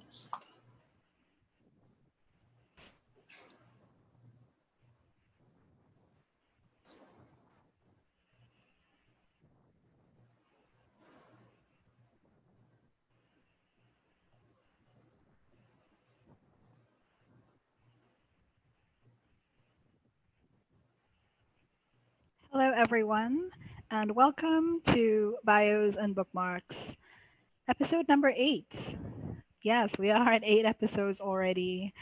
Yes. Hello, everyone, and welcome to Bios and Bookmarks, episode number 8. Yes, we are at 8 episodes already.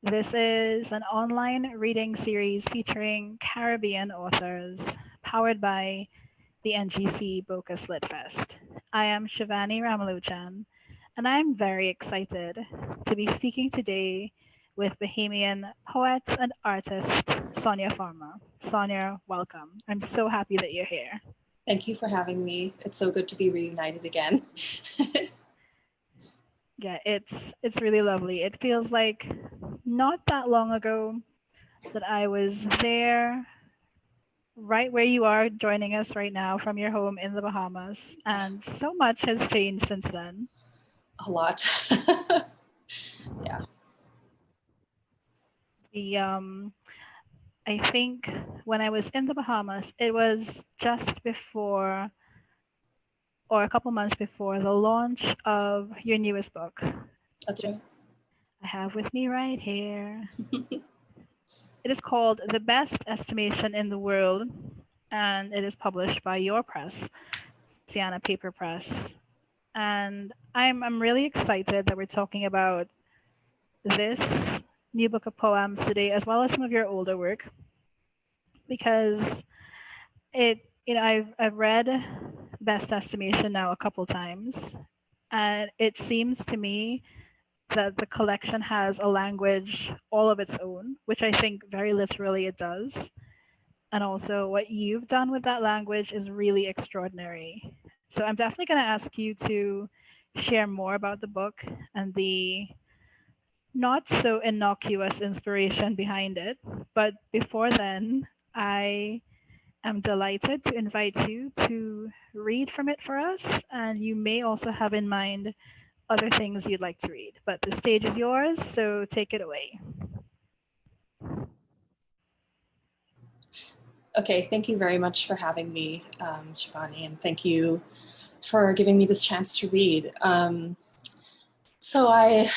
This is an online reading series featuring Caribbean authors, powered by the NGC Bocas Lit Fest. I am Shivani Ramaluchan, and I'm very excited to be speaking today with Bahamian poet and artist Sonia Farmer. Sonia, welcome. I'm so happy that you're here. Thank you for having me. It's so good to be reunited again. Yeah, it's really lovely. It feels like not that long ago that I was there, right where you are joining us right now from your home in the Bahamas, and so much has changed since then. A lot. Yeah. The I think when I was in the Bahamas, it was just before or a couple months before the launch of your newest book. That's right. I have with me right here. It is called The Best Estimation in the World, and it is published by your press, Sienna Paper Press. And I'm really excited that we're talking about this new book of poems today, as well as some of your older work, because I've read Best Estimation now a couple times, and it seems to me that the collection has a language all of its own, which I think very literally it does. And also, what you've done with that language is really extraordinary. So, I'm definitely going to ask you to share more about the book and the not so innocuous inspiration behind it. But before then, I am delighted to invite you to read from it for us. And you may also have in mind other things you'd like to read. But the stage is yours, so take it away. Okay, thank you very much for having me, Shivani, and thank you for giving me this chance to read. So I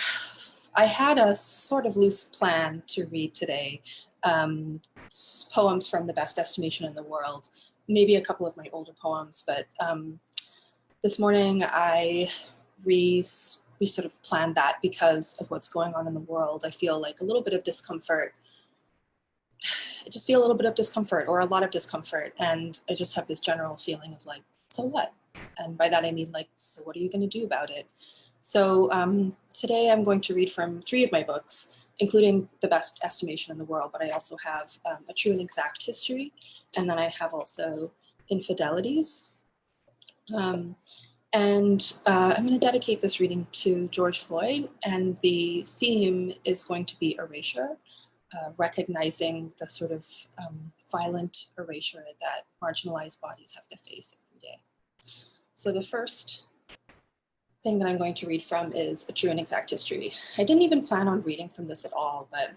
had a sort of loose plan to read today, poems from the best estimation in the world, maybe a couple of my older poems, but this morning we sort of planned that because of what's going on in the world. I feel like a little bit of discomfort. I just feel a little bit of discomfort or a lot of discomfort. And I just have this general feeling of like, so what? And by that, I mean like, so what are you going to do about it? So today I'm going to read from 3 of my books, including The Best Estimation in the World, but I also have A True and Exact History. And then I have also Infidelities. I'm going to dedicate this reading to George Floyd, and the theme is going to be erasure. Recognizing the sort of violent erasure that marginalized bodies have to face every day. So the first thing that I'm going to read from is A True and Exact History. I didn't even plan on reading from this at all, but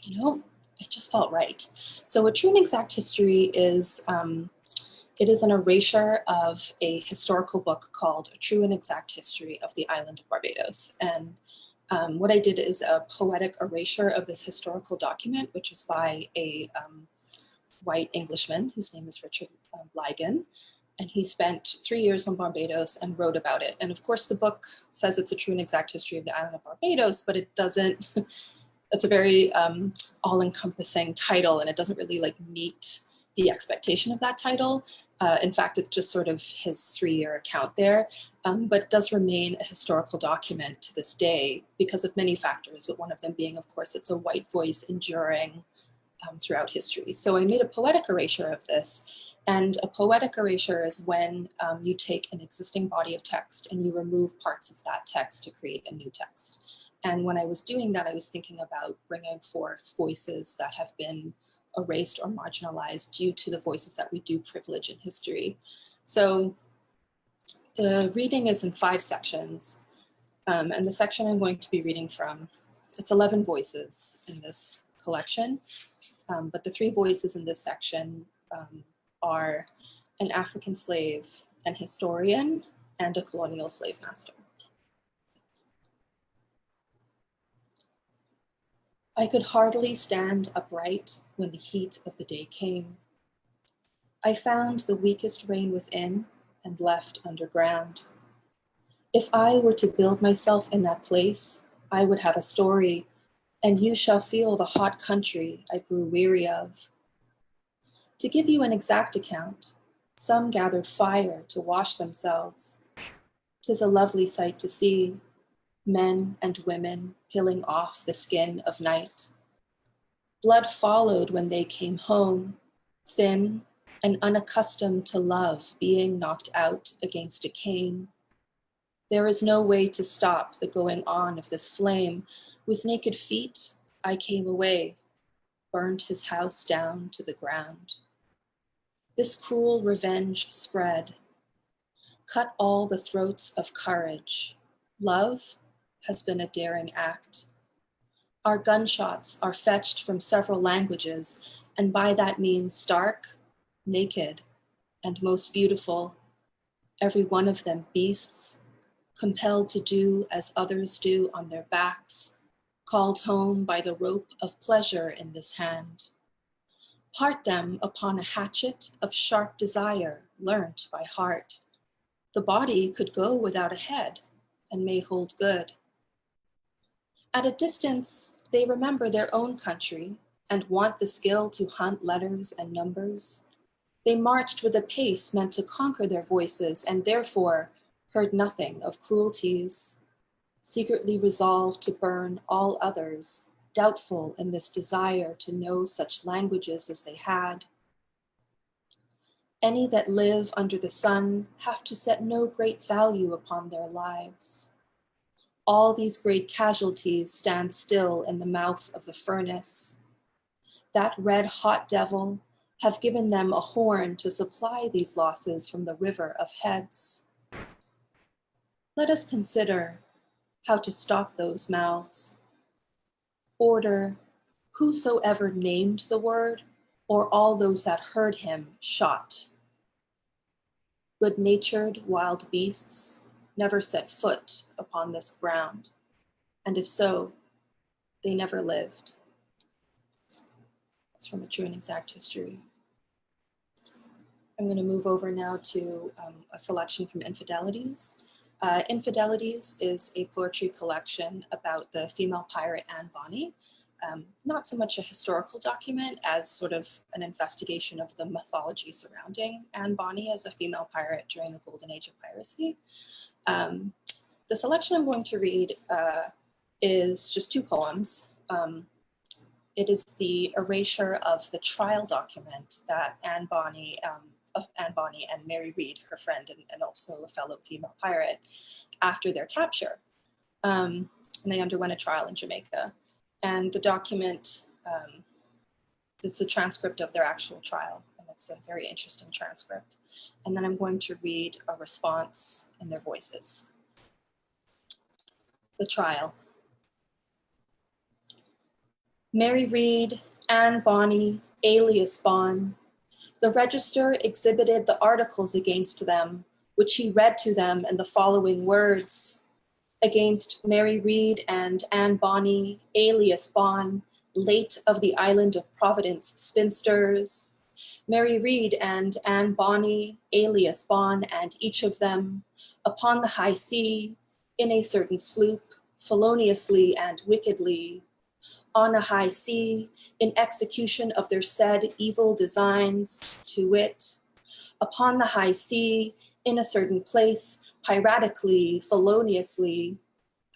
it just felt right. So A True and Exact History is it is an erasure of a historical book called A True and Exact History of the Island of Barbados. And what I did is a poetic erasure of this historical document, which is by a white Englishman whose name is Richard Ligon. And he spent 3 years on Barbados and wrote about it. And of course, the book says it's a true and exact history of the island of Barbados, but it doesn't, it's a very all-encompassing title, and it doesn't really like meet the expectation of that title. In fact, it's just sort of his 3-year account there, but it does remain a historical document to this day because of many factors, but one of them being, of course, it's a white voice enduring throughout history. So I made a poetic erasure of this, and a poetic erasure is when you take an existing body of text and you remove parts of that text to create a new text. And when I was doing that, I was thinking about bringing forth voices that have been erased or marginalized due to the voices that we do privilege in history. So the reading is in 5 sections. And the section I'm going to be reading from, it's 11 voices in this collection, but the 3 voices in this section are an African slave, an historian, and a colonial slave master. I could hardly stand upright when the heat of the day came. I found the weakest rain within and left underground. If I were to build myself in that place, I would have a story, and you shall feel the hot country I grew weary of. To give you an exact account, some gathered fire to wash themselves. 'Tis a lovely sight to see, men and women peeling off the skin of night. Blood followed when they came home, thin and unaccustomed to love being knocked out against a cane. There is no way to stop the going on of this flame. With naked feet, I came away, burned his house down to the ground. This cruel revenge spread, cut all the throats of courage. Love has been a daring act. Our gunshots are fetched from several languages, and by that means stark, naked, and most beautiful, every one of them beasts, compelled to do as others do on their backs, called home by the rope of pleasure in this hand. Part them upon a hatchet of sharp desire, learnt by heart. The body could go without a head and may hold good. At a distance, they remember their own country and want the skill to hunt letters and numbers. They marched with a pace meant to conquer their voices and therefore heard nothing of cruelties, secretly resolved to burn all others, doubtful in this desire to know such languages as they had. Any that live under the sun have to set no great value upon their lives. All these great casualties stand still in the mouth of the furnace. That red hot devil have given them a horn to supply these losses from the river of heads. Let us consider how to stop those mouths. Order whosoever named the word, or all those that heard him shot. Good-natured wild beasts never set foot upon this ground, and if so, they never lived. That's from A True and Exact History. I'm going to move over now to a selection from Infidelities. Infidelities is a poetry collection about the female pirate Anne Bonny. Not so much a historical document as sort of an investigation of the mythology surrounding Anne Bonny as a female pirate during the golden age of piracy. The selection I'm going to read is just 2 poems. It is the erasure of the trial document that Anne Bonny and Mary Read, her friend and also a fellow female pirate, after their capture. And they underwent a trial in Jamaica. And the document, it's a transcript of their actual trial, and it's a very interesting transcript. And then I'm going to read a response in their voices. The trial. Mary Read, Anne Bonny, alias Bon. The register exhibited the articles against them, which he read to them in the following words. Against Mary Read and Anne Bonny, alias Bon, late of the island of Providence spinsters. Mary Read and Anne Bonny, alias Bon, and each of them, upon the high sea, in a certain sloop, feloniously and wickedly, on a high sea, in execution of their said evil designs, to wit, upon the high sea, in a certain place, piratically, feloniously,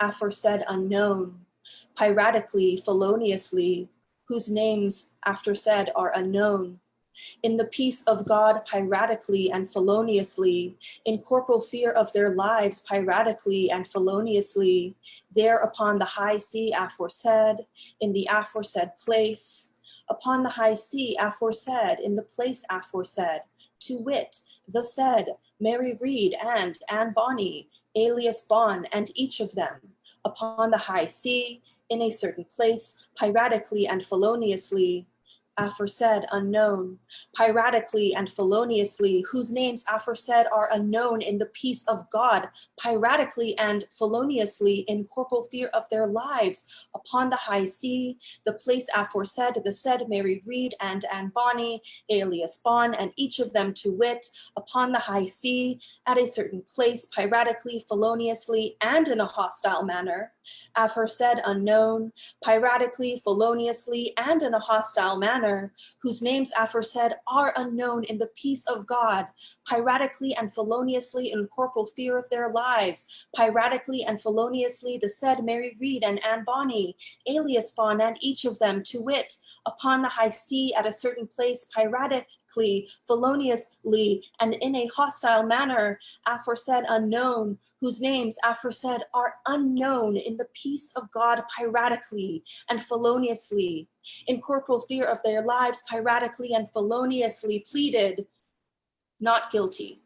aforesaid unknown, piratically, feloniously, whose names aforesaid are unknown, in the peace of God piratically and feloniously, in corporal fear of their lives piratically and feloniously, there upon the high sea aforesaid, in the aforesaid place, upon the high sea aforesaid, in the place aforesaid, to wit, the said Mary Read and Anne Bonny, alias Bon, and each of them, upon the high sea, in a certain place, piratically and feloniously, aforesaid unknown, piratically and feloniously, whose names aforesaid are unknown in the peace of God, piratically and feloniously, in corporal fear of their lives, upon the high sea, the place aforesaid, the said Mary Read and Anne Bonny, alias Bon, and each of them to wit, upon the high sea, at a certain place, piratically, feloniously, and in a hostile manner, aforesaid unknown, piratically, feloniously, and in a hostile manner, whose names aforesaid are unknown in the peace of God, piratically and feloniously in corporal fear of their lives, piratically and feloniously the said Mary Read and Anne Bonny, alias Bon, and each of them to wit, upon the high sea at a certain place, piratically, feloniously, and in a hostile manner, aforesaid unknown, whose names aforesaid are unknown in the peace of God, piratically and feloniously, in corporal fear of their lives, piratically and feloniously pleaded, not guilty.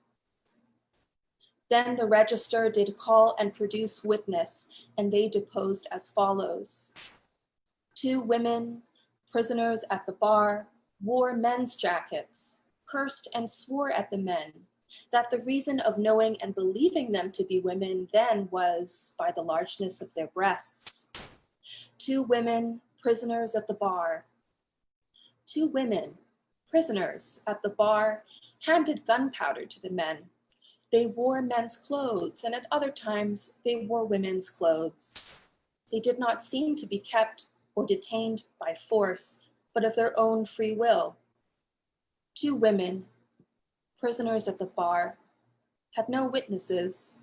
Then the register did call and produce witness, and they deposed as follows. 2 women, prisoners at the bar, wore men's jackets, cursed and swore at the men, that the reason of knowing and believing them to be women then was by the largeness of their breasts. 2 women, prisoners at the bar. 2 women, prisoners at the bar, handed gunpowder to the men. They wore men's clothes, and at other times they wore women's clothes. They did not seem to be kept or detained by force, but of their own free will. 2 women, prisoners at the bar, had no witnesses,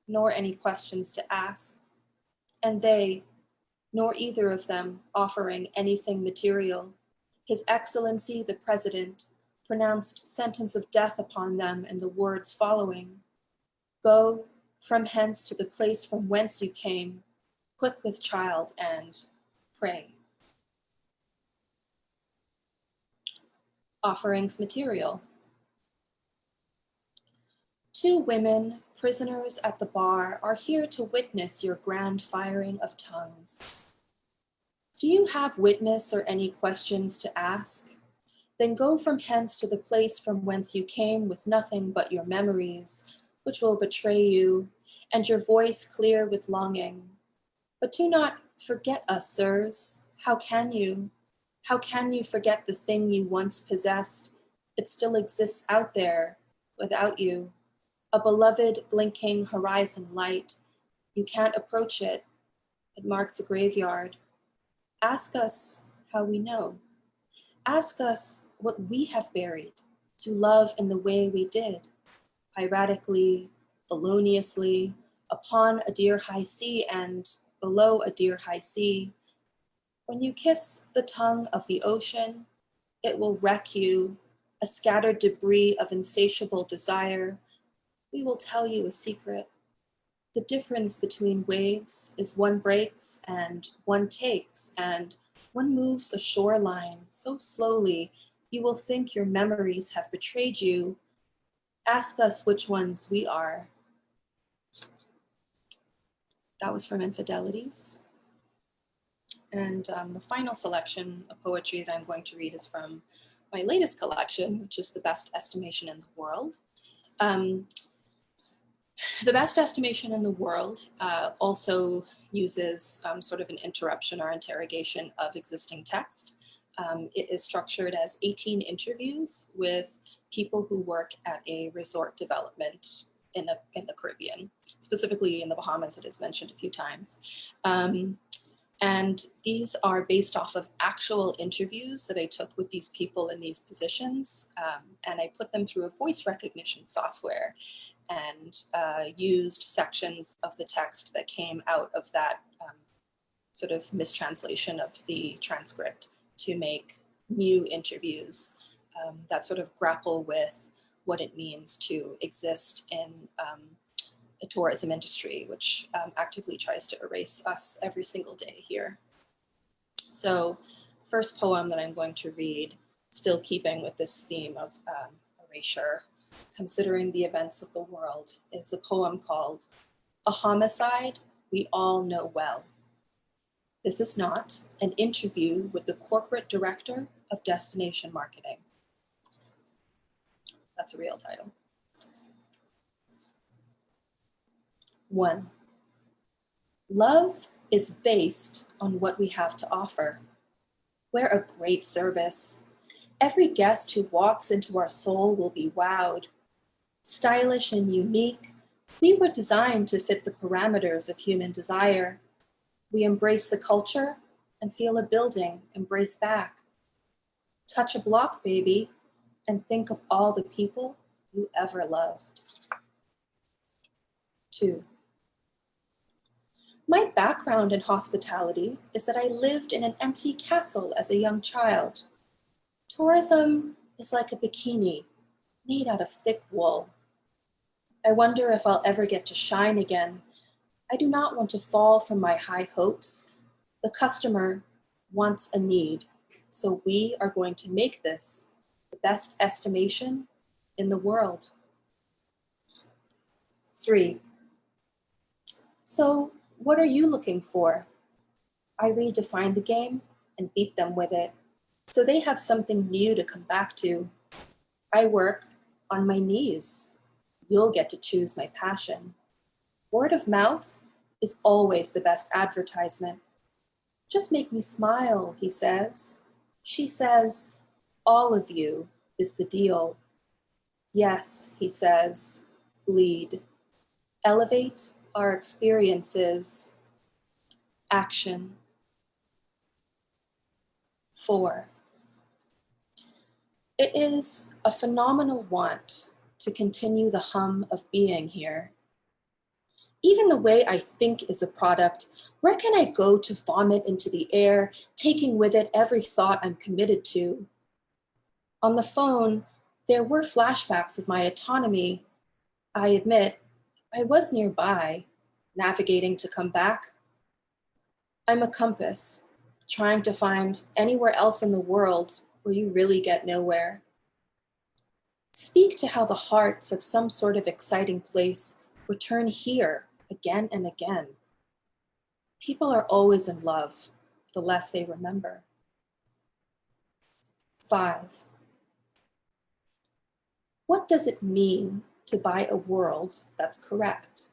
nor any questions to ask, and they, nor either of them offering anything material, His Excellency the President pronounced sentence of death upon them in the words following, "Go from hence to the place from whence you came, quick with child, and pray." Offerings material. 2 women, prisoners at the bar, are here to witness your grand firing of tongues. Do you have witness or any questions to ask? Then go from hence to the place from whence you came with nothing but your memories, which will betray you, and your voice clear with longing. But do not forget us, sirs. How can you? How can you forget the thing you once possessed? It still exists out there without you. A beloved blinking horizon light. You can't approach it. It marks a graveyard. Ask us how we know. Ask us what we have buried to love in the way we did, piratically, feloniously, upon a dear high sea and below a dear high sea. When you kiss the tongue of the ocean, it will wreck you, a scattered debris of insatiable desire. We will tell you a secret. The difference between waves is one breaks and one takes, and one moves a shoreline so slowly you will think your memories have betrayed you. Ask us which ones we are. That was from Infidelities. And the final selection of poetry that I'm going to read is from my latest collection, which is The Best Estimation in the World. The Best Estimation in the World also uses sort of an interruption or interrogation of existing text. It is structured as 18 interviews with people who work at a resort development in the Caribbean, specifically in the Bahamas. It is mentioned a few times. And these are based off of actual interviews that I took with these people in these positions. And I put them through a voice recognition software and used sections of the text that came out of that sort of mistranslation of the transcript to make new interviews that sort of grapple with what it means to exist in the tourism industry, which actively tries to erase us every single day here. So first poem that I'm going to read, still keeping with this theme of erasure, considering the events of the world, is a poem called a homicide we all know well. This is not an interview with the corporate director of destination marketing. That's a real title. 1. Love is based on what we have to offer. We're a great service. Every guest who walks into our soul will be wowed. Stylish and unique, we were designed to fit the parameters of human desire. We embrace the culture and feel a building embrace back. Touch a block, baby, and think of all the people you ever loved. 2. My background in hospitality is that I lived in an empty castle as a young child. Tourism is like a bikini made out of thick wool. I wonder if I'll ever get to shine again. I do not want to fall from my high hopes. The customer wants a need, so we are going to make this the best estimation in the world. 3. So what are you looking for? I redefine the game and beat them with it, so they have something new to come back to. I work on my knees. You'll get to choose my passion. Word of mouth is always the best advertisement. Just make me smile, he says. She says, all of you is the deal. Yes, he says, lead. Elevate our experiences. Action. 4. It is a phenomenal want to continue the hum of being here. Even the way I think is a product. Where can I go to vomit into the air, taking with it every thought I'm committed to? On the phone, there were flashbacks of my autonomy. I admit, I was nearby, navigating to come back. I'm a compass, trying to find anywhere else in the world where you really get nowhere. Speak to how the hearts of some sort of exciting place return here again and again. People are always in love, the less they remember. 5. What does it mean to buy a world that's correct?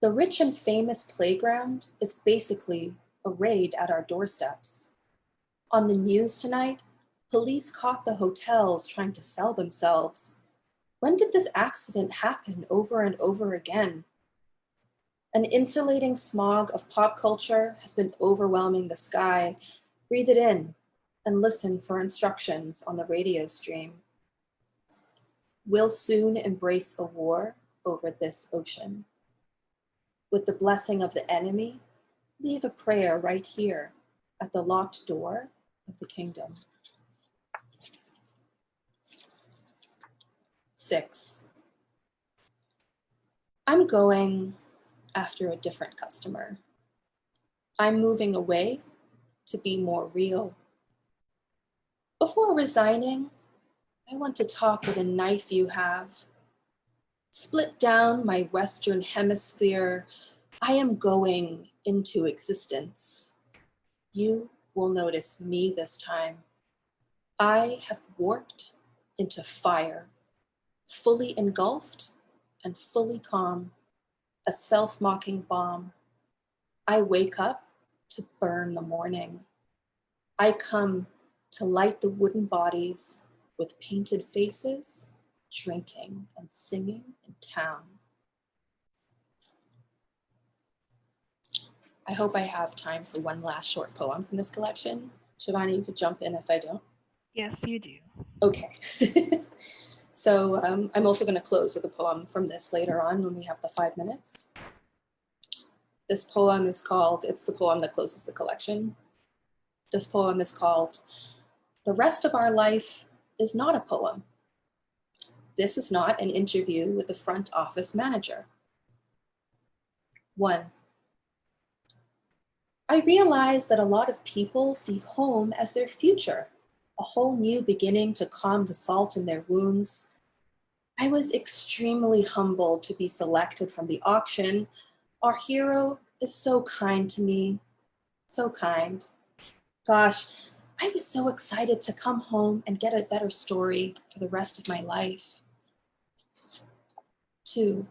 The rich and famous playground is basically a raid at our doorsteps. On the news tonight, police caught the hotels trying to sell themselves. When did this accident happen over and over again? An insulating smog of pop culture has been overwhelming the sky. Breathe it in and listen for instructions on the radio stream. We'll soon embrace a war over this ocean. With the blessing of the enemy, leave a prayer right here at the locked door of the kingdom. 6. I'm going after a different customer. I'm moving away to be more real. Before resigning, I want to talk with a knife you have. Split down my Western hemisphere. I am going into existence. You will notice me this time. I have warped into fire, fully engulfed and fully calm, a self-mocking bomb. I wake up to burn the morning. I come to light the wooden bodies with painted faces, drinking and singing in town. I hope I have time for one last short poem from this collection. Shivani, you could jump in if I don't. Yes, you do. Okay. So I'm also going to close with a poem from this later on when we have the 5 minutes. This poem is called, it's the poem that closes the collection. This poem is called, The Rest of Our Life is Not a Poem. This is not an interview with a front office manager. 1. I realize that a lot of people see home as their future, a whole new beginning to calm the salt in their wounds. I was extremely humbled to be selected from the auction. Our hero is so kind to me, so kind. Gosh, I was so excited to come home and get a better story for the rest of my life. 2,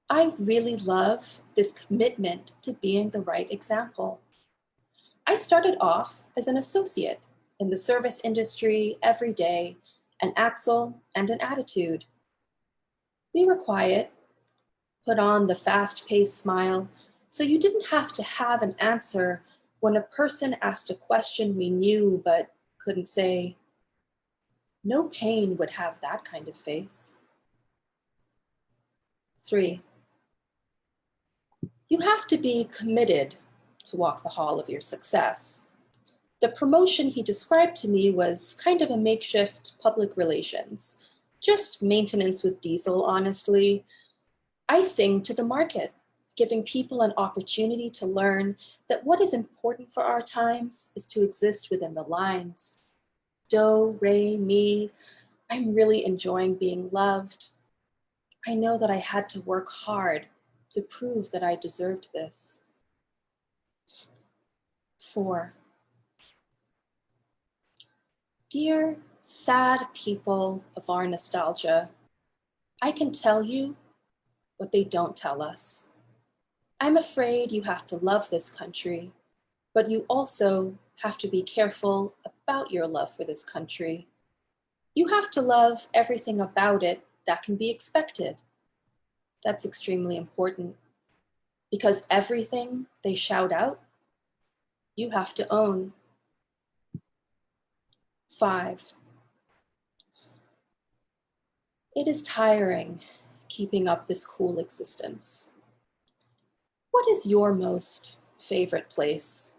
I really love this commitment to being the right example. I started off as an associate in the service industry every day, an axle and an attitude. We were quiet, put on the fast-paced smile, so you didn't have to have an answer when a person asked a question we knew but couldn't say. No pain would have that kind of face. 3, you have to be committed to walk the hall of your success. The promotion he described to me was kind of a makeshift public relations, just maintenance with diesel, honestly. I sing to the market, giving people an opportunity to learn that what is important for our times is to exist within the lines. Do, re, mi. I'm really enjoying being loved. I know that I had to work hard to prove that I deserved this. 4, dear sad people of our nostalgia, I can tell you what they don't tell us. I'm afraid you have to love this country, but you also have to be careful about your love for this country. You have to love everything about it that can be expected. That's extremely important because everything they shout out, you have to own. 5, it is tiring keeping up this cool existence. What is your most favorite place?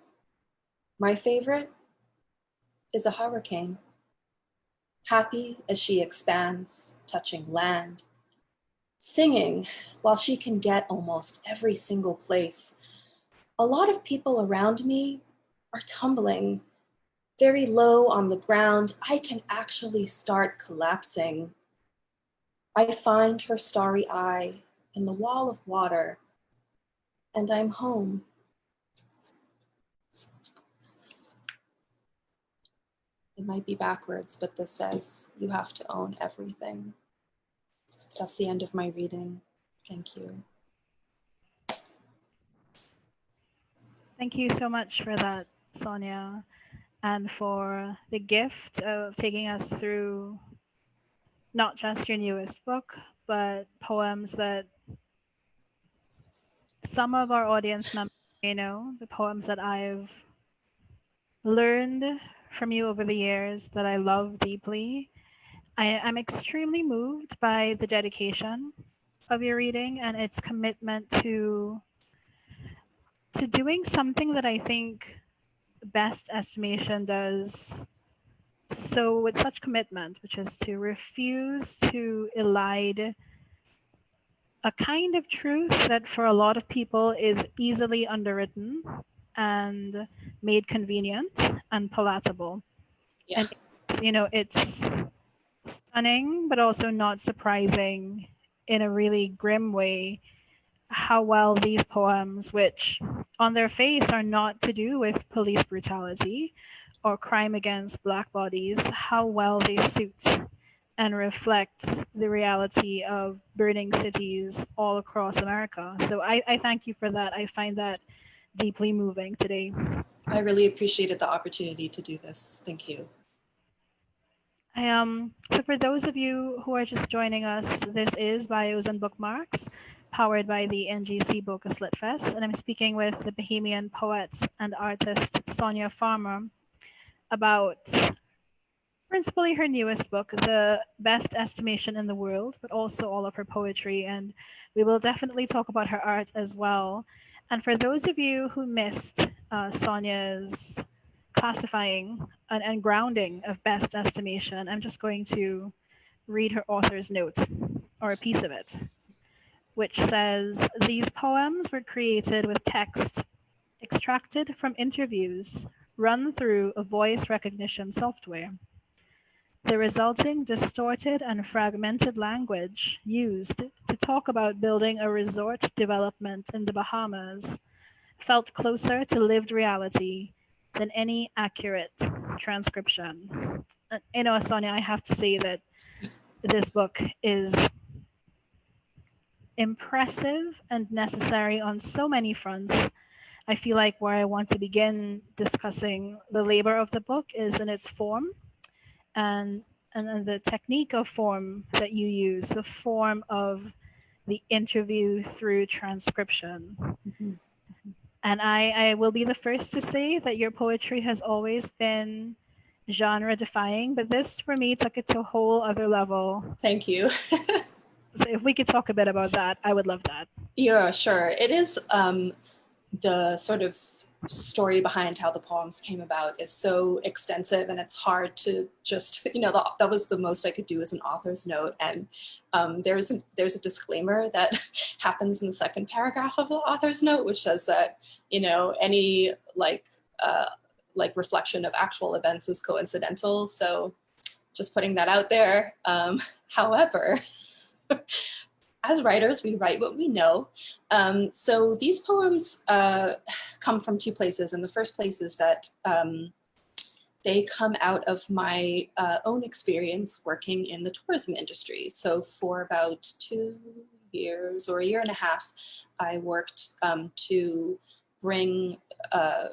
My favorite is a hurricane. Happy as she expands, touching land, singing while she can get almost every single place. A lot of people around me are tumbling very low on the ground. I can actually start collapsing. I find her starry eye in the wall of water, and I'm home. It might be backwards, but this says you have to own everything. That's the end of my reading. Thank you. Thank you so much for that, Sonia, and for the gift of taking us through not just your newest book, but poems that some of our audience members may know, the poems that I've learned from you over the years that I love deeply. I'm extremely moved by the dedication of your reading and its commitment to doing something that I think Best Estimation does so with such commitment, which is to refuse to elide a kind of truth that for a lot of people is easily underwritten and made convenient and palatable. Yeah. And it's stunning, but also not surprising in a really grim way how well these poems, which on their face are not to do with police brutality or crime against Black bodies, how well they suit and reflect the reality of burning cities all across America. So I thank you for that. I find that deeply moving today. I really appreciated the opportunity to do this. Thank you. So for those of you who are just joining us, this is Bios and Bookmarks, powered by the NGC Bocas Lit Fest, and I'm speaking with the Bohemian poet and artist Sonia Farmer about principally her newest book, The Best Estimation in the World, but also all of her poetry, and we will definitely talk about her art as well. And for those of you who missed Sonia's classifying and grounding of best estimation, I'm just going to read her author's note, or a piece of it, which says, these poems were created with text extracted from interviews run through a voice recognition software. The resulting distorted and fragmented language used to talk about building a resort development in the Bahamas felt closer to lived reality than any accurate transcription. You know, Sonia, I have to say that this book is impressive and necessary on so many fronts. I feel like where I want to begin discussing the labor of the book is in its form and the technique of form that you use, the form of the interview through transcription. Mhm. And I will be the first to say that your poetry has always been genre defying, but this for me took it to a whole other level. Thank you. So if we could talk a bit about that, I would love that. Yeah, sure. It is the sort of story behind how the poems came about is so extensive, and it's hard to just, you know, that was the most I could do as an author's note. And there's a disclaimer that happens in the second paragraph of the author's note, which says that, you know, any like reflection of actual events is coincidental. So just putting that out there. However, as writers, we write what we know. So these poems come from two places. And the first place is that they come out of my own experience working in the tourism industry. So for about 2 years or a year and a half, I worked to bring a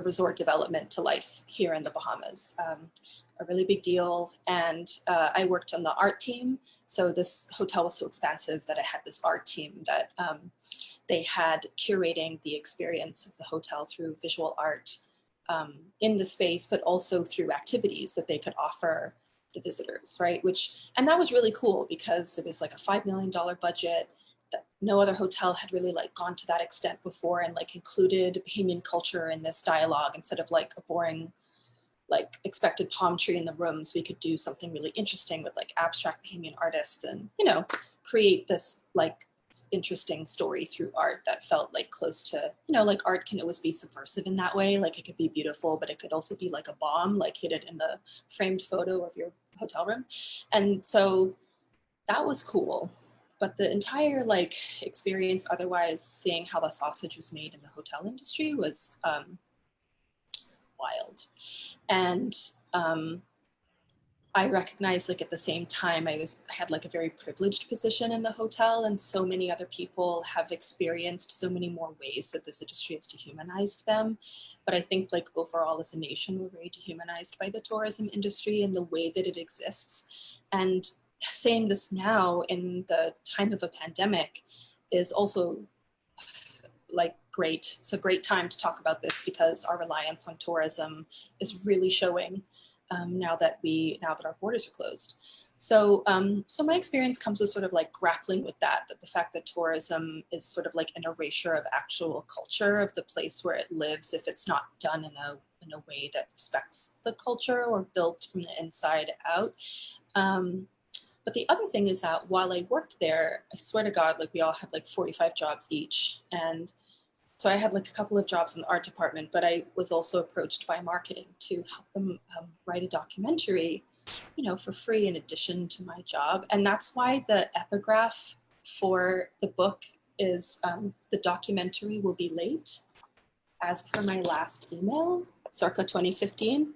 resort development to life here in the Bahamas. A really big deal. And I worked on the art team. So this hotel was so expansive that I had this art team that they had curating the experience of the hotel through visual art in the space, but also through activities that they could offer the visitors, right? And that was really cool because it was like a $5 million budget that no other hotel had really like gone to that extent before, and like included Bahamian culture in this dialogue instead of like a boring like expected palm tree in the rooms. We could do something really interesting with like abstract Bahamian artists and, you know, create this like interesting story through art that felt like close to, you know, like art can always be subversive in that way. Like it could be beautiful, but it could also be like a bomb, like hidden in the framed photo of your hotel room. And so that was cool. But the entire like experience otherwise, seeing how the sausage was made in the hotel industry was wild. And I recognized like at the same time I had like a very privileged position in the hotel, and so many other people have experienced so many more ways that this industry has dehumanized them. But I think like overall as a nation, we're very dehumanized by the tourism industry and the way that it exists. And saying this now in the time of a pandemic is also like great. It's a great time to talk about this because our reliance on tourism is really showing now that our borders are closed. So, so my experience comes with sort of like grappling with that the fact that tourism is sort of like an erasure of actual culture of the place where it lives if it's not done in a way that respects the culture or built from the inside out. But the other thing is that while I worked there, I swear to God, like we all had like 45 jobs each. And so I had like a couple of jobs in the art department, but I was also approached by marketing to help them write a documentary, you know, for free in addition to my job. And that's why the epigraph for the book is the documentary will be late, as per my last email, circa 2015,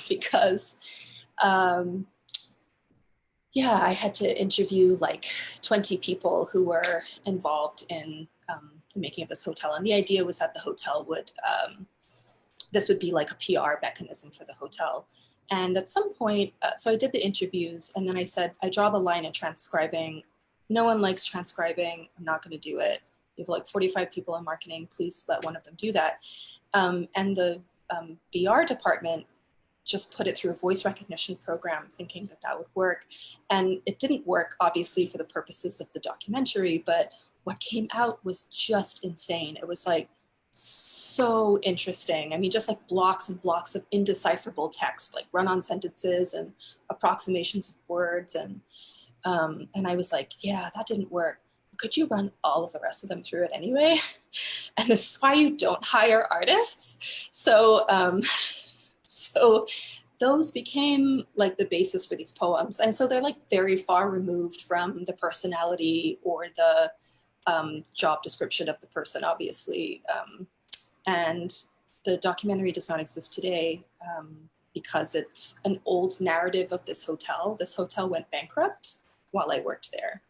because yeah, I had to interview like 20 people who were involved in the making of this hotel. And the idea was that the hotel would, this would be like a PR mechanism for the hotel. And at some point, so I did the interviews and then I said, I draw the line at transcribing. No one likes transcribing. I'm not gonna do it. You have like 45 people in marketing, please let one of them do that. And the VR department just put it through a voice recognition program thinking that that would work. And it didn't work, obviously, for the purposes of the documentary, but what came out was just insane. It was like so interesting. I mean, just like blocks and blocks of indecipherable text, like run-on sentences and approximations of words. And I was like, yeah, that didn't work. Could you run all of the rest of them through it anyway? And this is why you don't hire artists. So, so those became like the basis for these poems. And so they're like very far removed from the personality or the job description of the person, obviously. And the documentary does not exist today because it's an old narrative of this hotel. This hotel went bankrupt while I worked there.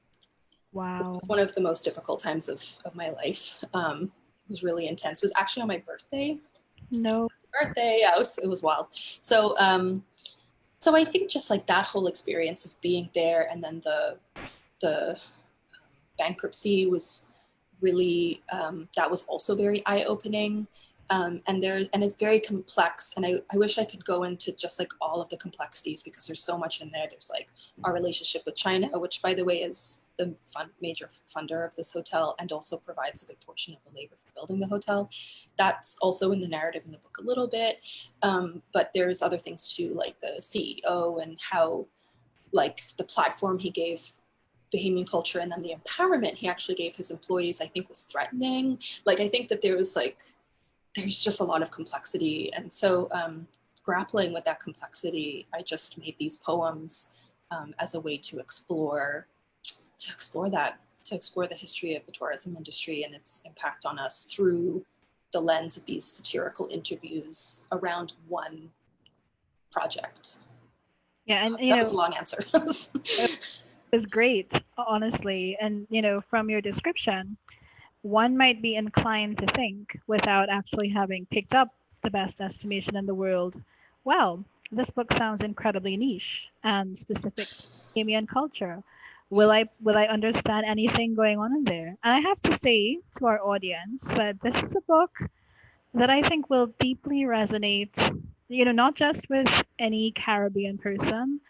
Wow. It was one of the most difficult times of my life. It was really intense. It was actually on my birthday. No. Birthday, yeah, it was wild. So so I think just like that whole experience of being there, and then the bankruptcy was really that was also very eye-opening. And it's very complex, and I wish I could go into just like all of the complexities, because there's so much in there. There's like our relationship with China, which by the way is the major funder of this hotel and also provides a good portion of the labor for building the hotel. That's also in the narrative in the book a little bit, but there's other things too, like the CEO and how like the platform he gave Bahamian culture, and then the empowerment he actually gave his employees, I think was threatening. Like I think that there's just a lot of complexity. And so grappling with that complexity, I just made these poems as a way to explore the history of the tourism industry and its impact on us through the lens of these satirical interviews around one project. Yeah, and that was a long answer. it was great, honestly. And from your description, one might be inclined to think, without actually having picked up the best estimation in the world, well, this book sounds incredibly niche and specific to Bahamian culture. Will I understand anything going on in there? And I have to say to our audience that this is a book that I think will deeply resonate, not just with any Caribbean person,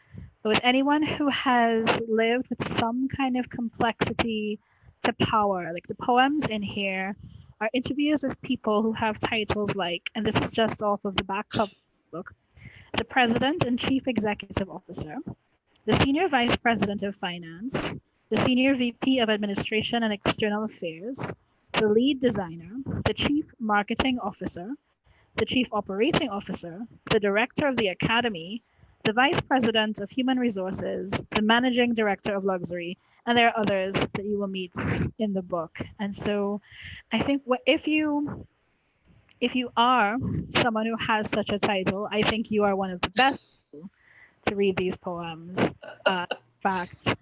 but with anyone who has lived with some kind of complexity to power. Like the poems in here are interviews with people who have titles like, and this is just off of the back cover of the book, the President and Chief Executive Officer, the Senior Vice President of Finance, the Senior VP of Administration and External Affairs, the Lead Designer, the Chief Marketing Officer, the Chief Operating Officer, the Director of the Academy, the Vice President of Human Resources, the Managing Director of Luxury, and there are others that you will meet in the book. And so I think if you are someone who has such a title, I think you are one of the best people to read these poems. In fact,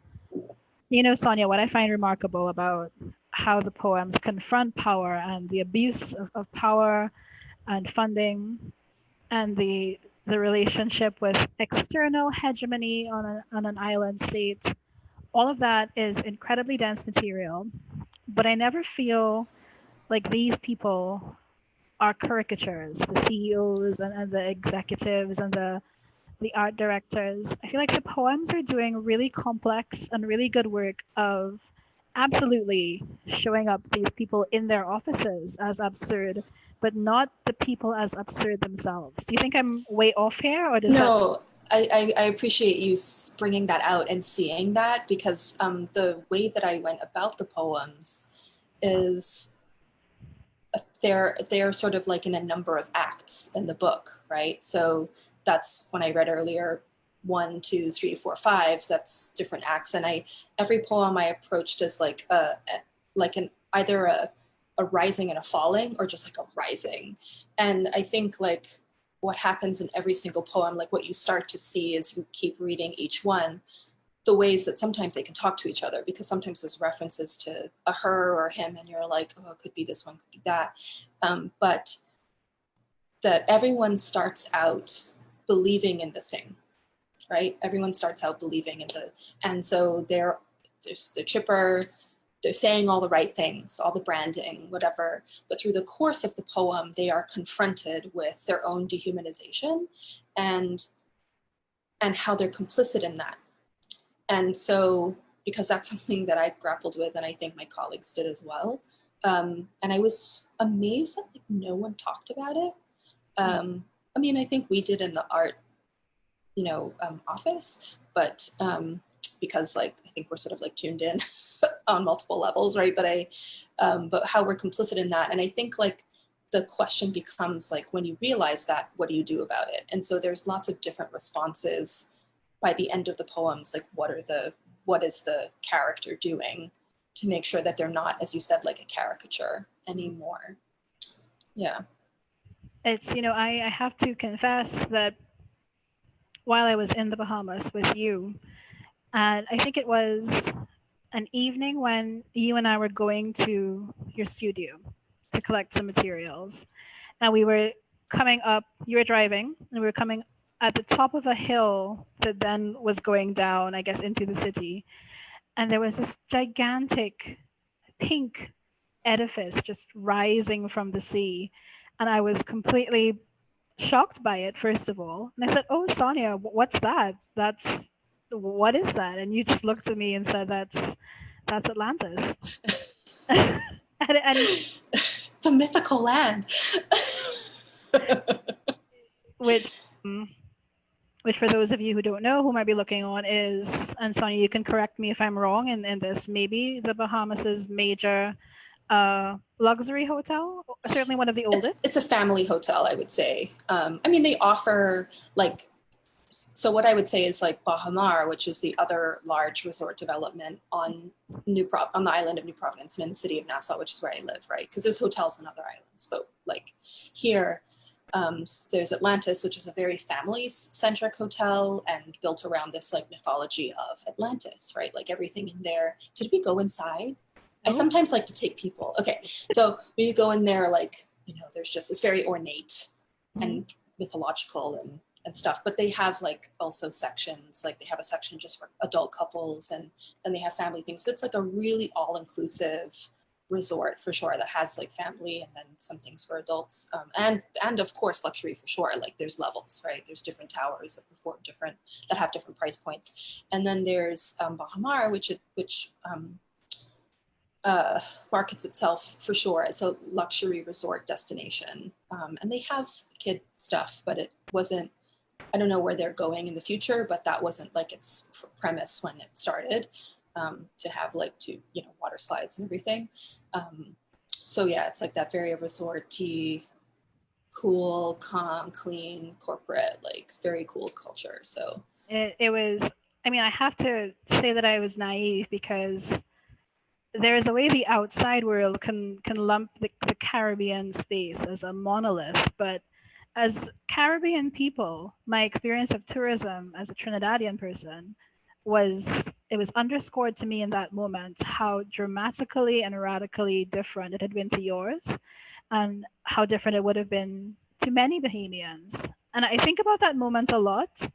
Sonia, what I find remarkable about how the poems confront power and the abuse of power and funding and the relationship with external hegemony on an island state, all of that is incredibly dense material. But I never feel like these people are caricatures, the CEOs and the executives and the art directors. I feel like the poems are doing really complex and really good work of absolutely showing up these people in their offices as absurd, but not the people as absurd themselves. Do you think I'm way off here, or does No, I appreciate you bringing that out and seeing that, because the way that I went about the poems is they're sort of like in a number of acts in the book, right? So that's when I read earlier, 1, 2, 3, 4, 5. That's different acts, and every poem I approached as like either a rising and a falling, or just like a rising. And I think like what happens in every single poem, like what you start to see as you keep reading each one, the ways that sometimes they can talk to each other, because sometimes there's references to a her or him, and you're like, oh, it could be this one, could be that. But that everyone starts out believing in the thing, right? Everyone starts out believing in and so they're chipper, they're saying all the right things, all the branding, whatever. But through the course of the poem, they are confronted with their own dehumanization and how they're complicit in that. And so, because that's something that I grappled with, and I think my colleagues did as well. And I was amazed that like, no one talked about it. I mean, I think we did in the art, office, but because like, I think we're sort of like tuned in on multiple levels, right? But but how we're complicit in that. And I think like the question becomes like, when you realize that, what do you do about it? And so there's lots of different responses by the end of the poems, like what is the character doing to make sure that they're not, as you said, like a caricature anymore. Yeah. It's, I have to confess that while I was in the Bahamas with you, and I think it was an evening when you and I were going to your studio to collect some materials. And we were coming up, you were driving, and we were coming at the top of a hill that then was going down, I guess, into the city. And there was this gigantic pink edifice just rising from the sea. And I was completely shocked by it, first of all. And I said, "Oh, Sonia, what's that? What is that?" And you just looked at me and said, "That's Atlantis." and The mythical land. which which for those of you who don't know, who might be looking on, is, and Sonia, you can correct me if I'm wrong in this, maybe the Bahamas's major luxury hotel, certainly one of the oldest. It's a family hotel, I would say. I mean, they offer like, so what I would say is like Baha Mar, which is the other large resort development on on the island of New Providence and in the city of Nassau, which is where I live, right? Because there's hotels on other islands, but like here, there's Atlantis, which is a very family-centric hotel and built around this like mythology of Atlantis, right? Like everything in there. Did we go inside? I sometimes like to take people. Okay, so when you go in there, like, there's just, it's very ornate and mythological and stuff, but they have like also sections, like they have a section just for adult couples, and then they have family things. So it's like a really all-inclusive resort for sure that has like family and then some things for adults, and of course luxury for sure. Like there's levels, right? There's different towers that have different price points, and then there's Baha Mar, which markets itself for sure as a luxury resort destination, and they have kid stuff, but it wasn't, I don't know where they're going in the future, but that wasn't like its premise when it started, to have like water slides and everything. So yeah, it's like that very resort-y, cool, calm, clean, corporate, like very cool culture. So it was, I mean, I have to say that I was naive, because there is a way the outside world can lump the Caribbean space as a monolith, but as Caribbean people, my experience of tourism as a Trinidadian person was underscored to me in that moment how dramatically and radically different it had been to yours, and how different it would have been to many Bahamians. And I think about that moment a lot,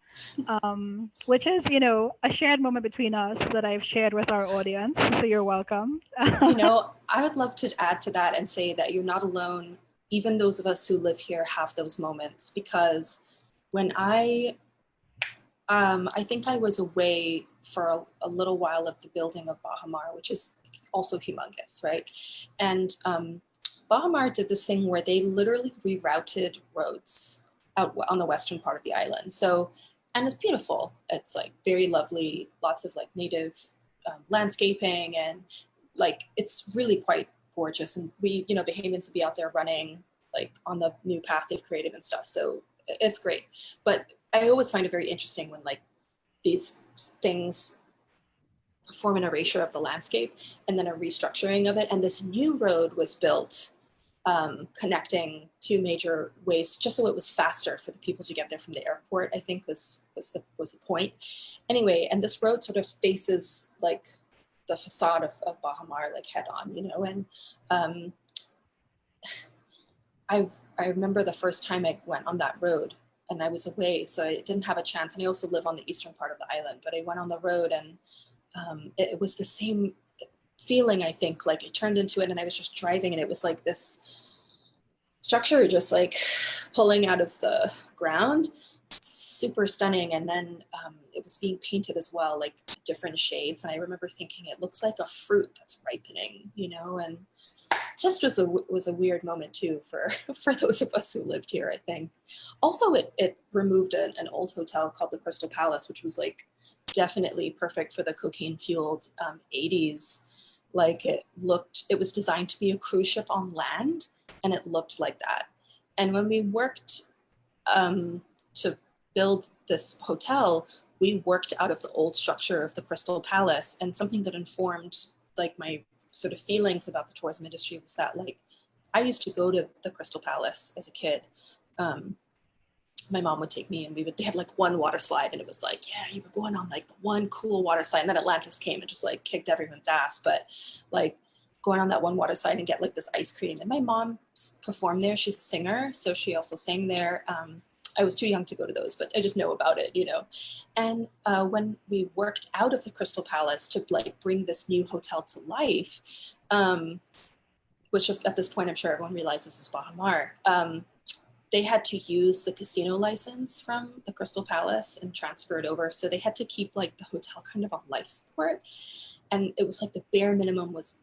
which is, a shared moment between us that I've shared with our audience. So you're welcome. I would love to add to that and say that you're not alone. Even those of us who live here have those moments, because when I think I was away for a little while of the building of Baha Mar, which is also humongous, right? And Baha Mar did this thing where they literally rerouted roads out on the western part of the island. So, and it's beautiful. It's like very lovely, lots of like native landscaping, and like it's really quite gorgeous. And we, Bahamians would be out there running like on the new path they've created and stuff. So it's great. But I always find it very interesting when like these things perform an erasure of the landscape and then a restructuring of it. And this new road was built connecting two major ways, just so it was faster for the people to get there from the airport, I think was the point. Anyway, and this road sort of faces like the facade of Baha Mar, like head on, and I remember the first time I went on that road, and I was away, so I didn't have a chance. And I also live on the eastern part of the island, but I went on the road, and it was the same feeling, I think, like it turned into it, and I was just driving, and it was like this structure just like pulling out of the ground, super stunning. And then it was being painted as well, like different shades. And I remember thinking, it looks like a fruit that's ripening, and it just was a weird moment too for those of us who lived here, I think. Also, it removed an old hotel called the Crystal Palace, which was like definitely perfect for the cocaine fueled 80s. Like it was designed to be a cruise ship on land, and it looked like that. And when we worked to build this hotel, we worked out of the old structure of the Crystal Palace. And something that informed like my sort of feelings about the tourism industry was that like I used to go to the Crystal Palace as a kid. My mom would take me and they had like one water slide, and it was like, yeah, you were going on like the one cool water slide, and then Atlantis came and just like kicked everyone's ass. But like going on that one water slide and get like this ice cream. And my mom performed there. She's a singer, so she also sang there. I was too young to go to those, but I just know about it, you know. And when we worked out of the Crystal Palace to like bring this new hotel to life, which at this point I'm sure everyone realizes is Baha Mar, they had to use the casino license from the Crystal Palace and transfer it over. So they had to keep like the hotel kind of on life support. And it was like the bare minimum was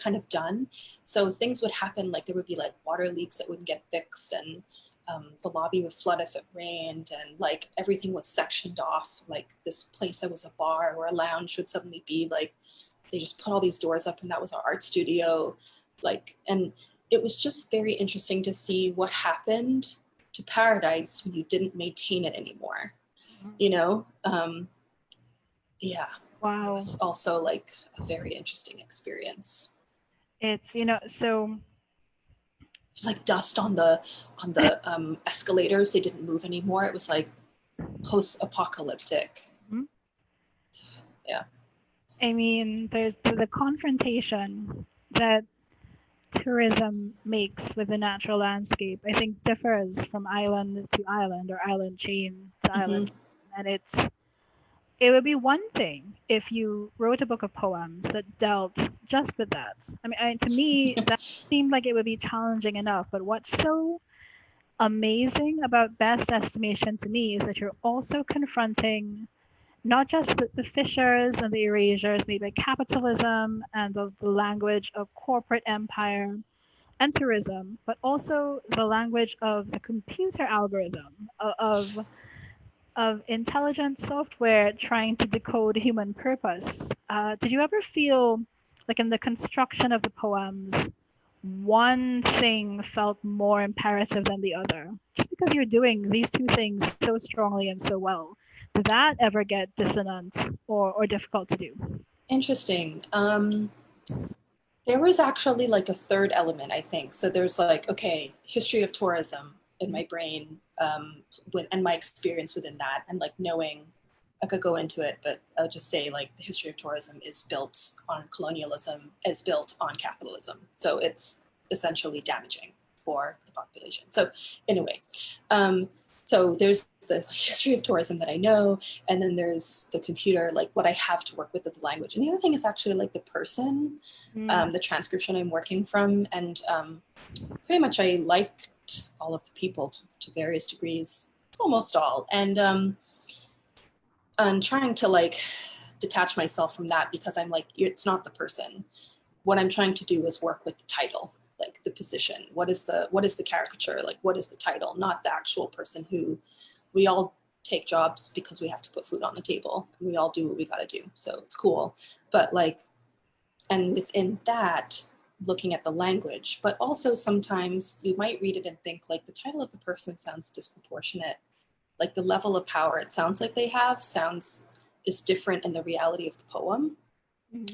kind of done. So things would happen, like there would be like water leaks that wouldn't get fixed, and the lobby would flood if it rained, and like everything was sectioned off. Like this place that was a bar or a lounge would suddenly be like, they just put all these doors up and that was our art studio. Like, and it was just very interesting to see what happened to Paradise when you didn't maintain it anymore, you know? Yeah. Wow. It was also like a very interesting experience. It's, you know, so it was like dust on the escalators. They didn't move anymore. It was like post-apocalyptic. Mm-hmm. Yeah. I mean, there's the confrontation that tourism makes with the natural landscape, I think differs from island to island or island chain to island. And it would be one thing if you wrote a book of poems that dealt just with that. I mean, to me, that seemed like it would be challenging enough. But what's so amazing about Best Estimation to me is that you're also confronting not just the fissures and the erasures made by capitalism and the language of corporate empire and tourism, but also the language of the computer algorithm, of intelligent software trying to decode human purpose. Did you ever feel like in the construction of the poems, one thing felt more imperative than the other? Just because you're doing these two things so strongly and so well, did that ever get dissonant or difficult to do? Interesting. There was actually like a third element, I think. So there's like, okay, history of tourism in my brain, and my experience within that, and like knowing, I could go into it, but I'll just say like the history of tourism is built on colonialism, is built on capitalism. So it's essentially damaging for the population. So anyway, so there's the history of tourism that I know, and then there's the computer, like what I have to work with the language. And the other thing is actually like the person, the transcription I'm working from. And pretty much I liked all of the people to various degrees, almost all. And I'm trying to like detach myself from that because I'm like, it's not the person. What I'm trying to do is work with the title, like the position. What is the caricature? Like, what is the title? Not the actual person who we all take jobs because we have to put food on the table. And we all do what we got to do. So it's cool. But like, and within that, looking at the language, but also sometimes you might read it and think like the title of the person sounds disproportionate. Like the level of power it sounds like they have is different in the reality of the poem.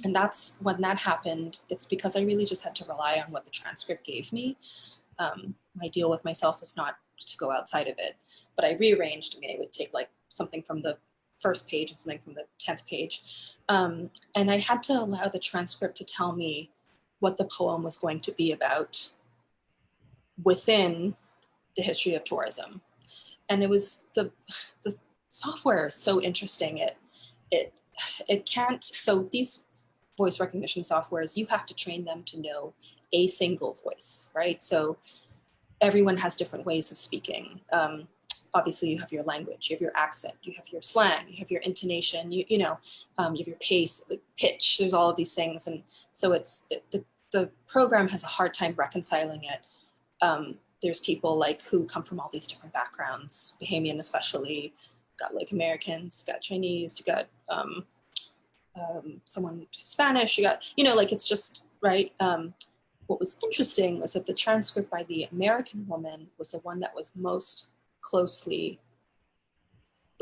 And that's when that happened. It's because I really just had to rely on what the transcript gave me. My deal with myself was not to go outside of it, but I rearranged. I mean, it would take like something from the first page and something from the 10th page. And I had to allow the transcript to tell me what the poem was going to be about within the history of tourism. And it was the software is so interesting. It can't, so these voice recognition softwares, you have to train them to know a single voice, right? So everyone has different ways of speaking. Obviously you have your language, you have your accent, you have your slang, you have your intonation, you have your pace, like pitch, there's all of these things. And so the program has a hard time reconciling it. There's people like who come from all these different backgrounds, Bahamian especially, got like Americans, you got Chinese, you got someone Spanish, you got, like it's just, right? what was interesting was that the transcript by the American woman was the one that was most closely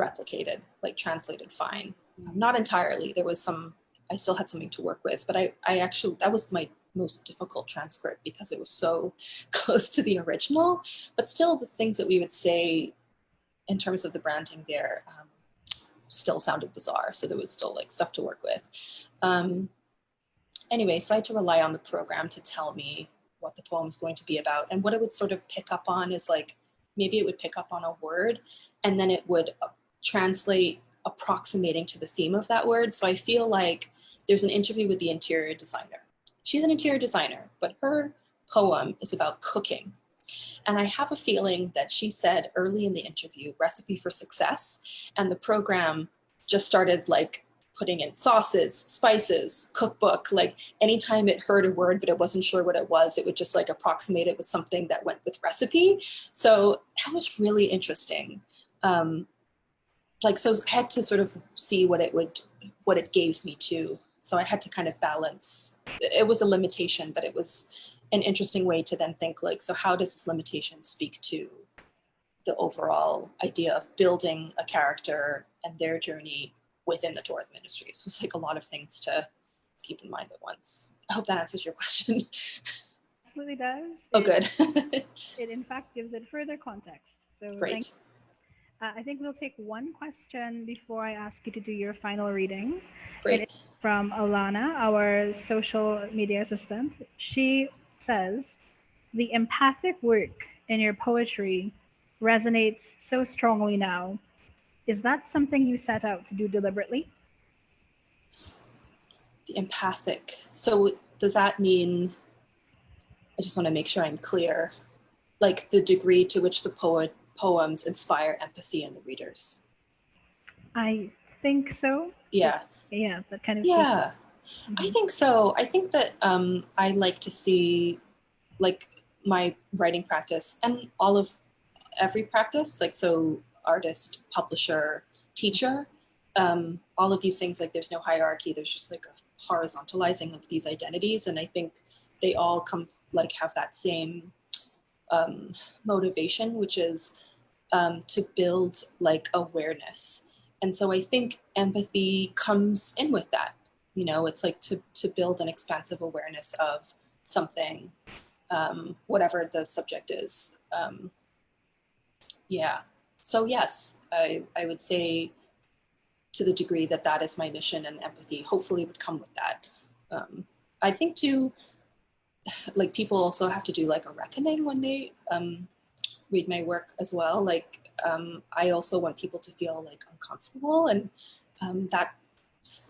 replicated, like translated fine. Not entirely, there was some, I still had something to work with, but I actually, that was my most difficult transcript because it was so close to the original, but still the things that we would say in terms of the branding there still sounded bizarre. So there was still like stuff to work with. Anyway, so I had to rely on the program to tell me what the poem was going to be about. And what it would sort of pick up on is like, maybe it would pick up on a word and then it would translate approximating to the theme of that word. So I feel like there's an interview with the interior designer. She's an interior designer, but her poem is about cooking. And I have a feeling that she said early in the interview, recipe for success, and the program just started like putting in sauces, spices, cookbook, like anytime it heard a word, but it wasn't sure what it was, it would just like approximate it with something that went with recipe. So that was really interesting. Like, so I had to sort of see what it gave me too. So I had to kind of balance. It was a limitation, but it was an interesting way to then think like, so how does this limitation speak to the overall idea of building a character and their journey within the tourism industry? So it's like a lot of things to keep in mind at once. I hope that answers your question. Absolutely does. Oh, good. It in fact gives it further context. So Great. I think we'll take one question before I ask you to do your final reading. Great. It's from Alana, our social media assistant. She says, the empathic work in your poetry resonates so strongly now. Is that something you set out to do deliberately? The empathic. So does that mean, I just want to make sure I'm clear, like the degree to which the poems inspire empathy in the readers? I think so. Yeah. Yeah, that kind of. Yeah, I think so. I think that I like to see like my writing practice and every practice, like so artist, publisher, teacher, all of these things, like there's no hierarchy, there's just like a horizontalizing of these identities. And I think they all come like have that same motivation, which is to build like awareness. And so I think empathy comes in with that. You know, it's like to build an expansive awareness of something, whatever the subject is. Yeah. So yes, I would say to the degree that that is my mission, and empathy hopefully would come with that. I think too, like people also have to do like a reckoning when they read my work as well. Like I also want people to feel like uncomfortable, and that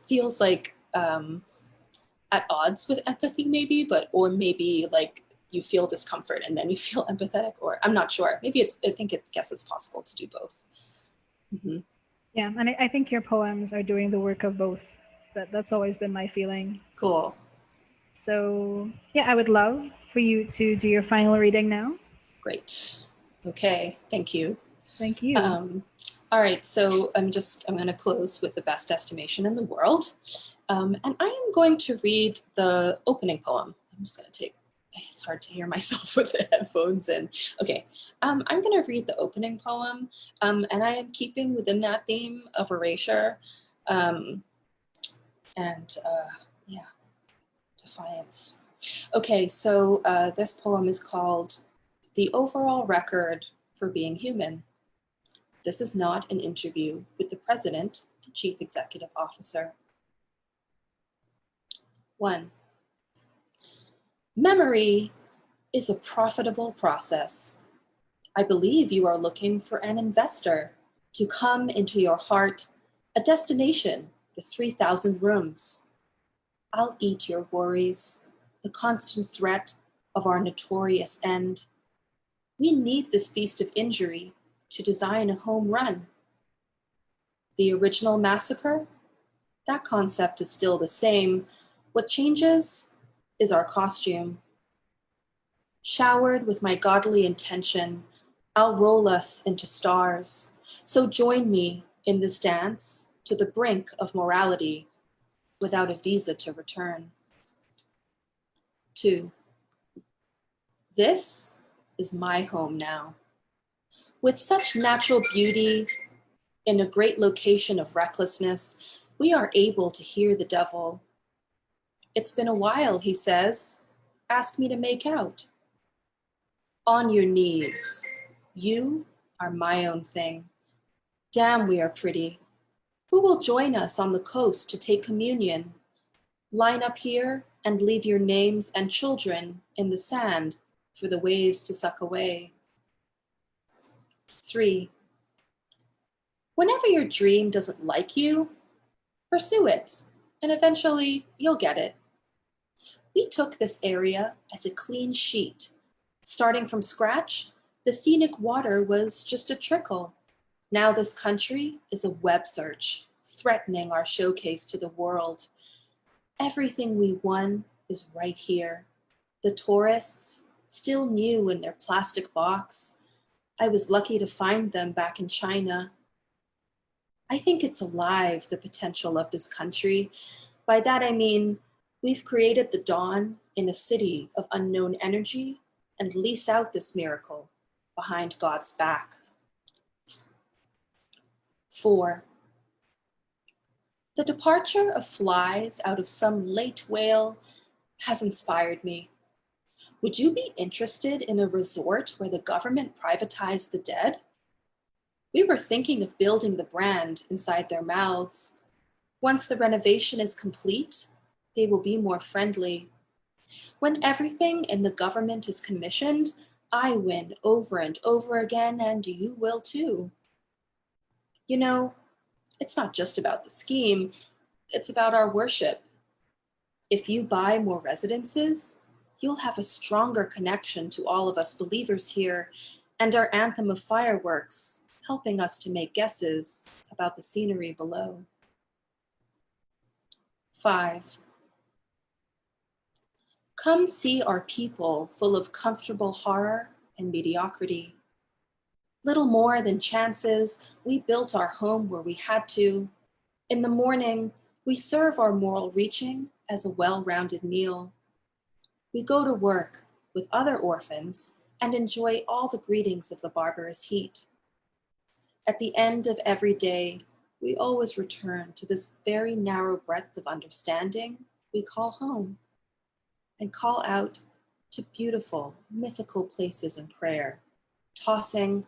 feels like at odds with empathy maybe, or maybe like you feel discomfort and then you feel empathetic, or I'm not sure. Maybe I guess it's possible to do both. Mm-hmm. Yeah, and I think your poems are doing the work of both. That's always been my feeling. Cool. So yeah, I would love for you to do your final reading now. Great. Okay, thank you. Thank you. All right, so I'm going to close with the best estimation in the world. And I am going to read the opening poem. I'm just going to it's hard to hear myself with the headphones in. Okay, I'm going to read the opening poem, and I am keeping within that theme of erasure. Yeah, defiance. Okay, so this poem is called The Overall Record for Being Human. This is not an interview with the President and Chief Executive Officer. 1. Memory is a profitable process. I believe you are looking for an investor to come into your heart, a destination with 3,000 rooms. I'll eat your worries, the constant threat of our notorious end. We need this feast of injury to design a home run. The original massacre? That concept is still the same. What changes is our costume. Showered with my godly intention, I'll roll us into stars. So join me in this dance to the brink of morality without a visa to return. 2. This is my home now. With such natural beauty in a great location of recklessness, we are able to hear the devil. It's been a while, he says. Ask me to make out. On your knees. You are my own thing. Damn, we are pretty. Who will join us on the coast to take communion? Line up here and leave your names and children in the sand for the waves to suck away. 3. Whenever your dream doesn't like you, pursue it, and eventually you'll get it. We took this area as a clean sheet. Starting from scratch, the scenic water was just a trickle. Now this country is a web search, threatening our showcase to the world. Everything we won is right here. The tourists, still new in their plastic box. I was lucky to find them back in China. I think it's alive, the potential of this country. By that I mean, we've created the dawn in a city of unknown energy and lease out this miracle behind God's back. 4. The departure of flies out of some late whale has inspired me. Would you be interested in a resort where the government privatized the dead? We were thinking of building the brand inside their mouths. Once the renovation is complete, they will be more friendly. When everything in the government is commissioned, I win over and over again, and you will too. You know, it's not just about the scheme, it's about our worship. If you buy more residences, you'll have a stronger connection to all of us believers here, and our anthem of fireworks, helping us to make guesses about the scenery below. 5. Come see our people full of comfortable horror and mediocrity. Little more than chances, we built our home where we had to. In the morning, we serve our moral reaching as a well-rounded meal. We go to work with other orphans and enjoy all the greetings of the barbarous heat. At the end of every day, we always return to this very narrow breadth of understanding we call home, and call out to beautiful, mythical places in prayer, tossing